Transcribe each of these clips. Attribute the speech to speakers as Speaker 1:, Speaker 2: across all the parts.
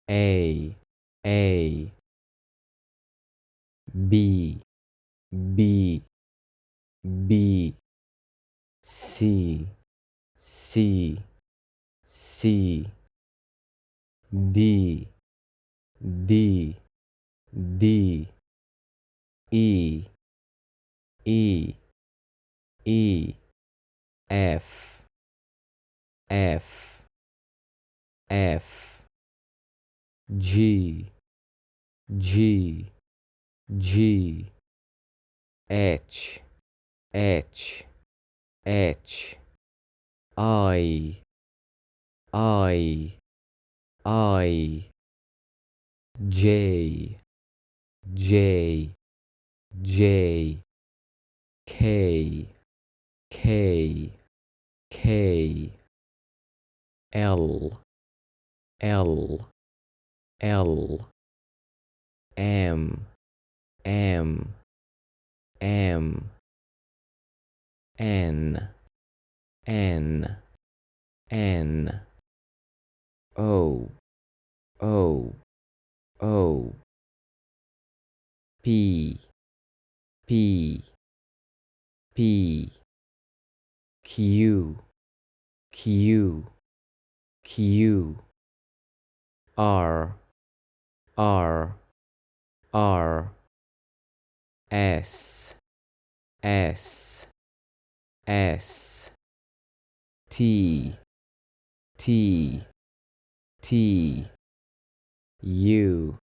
Speaker 1: A A B B B C C C D D D E E E F F F G G G H H H I I J J J K K K L L L M M M N N N O O O P P P Q Q Q R R R S S S T T T U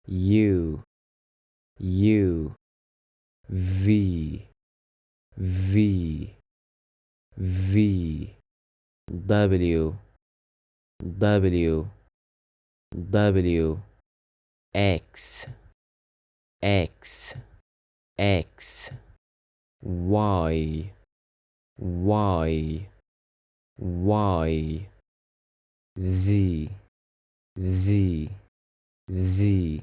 Speaker 1: U U V V V W W W X X X Y Y Y Z Z Z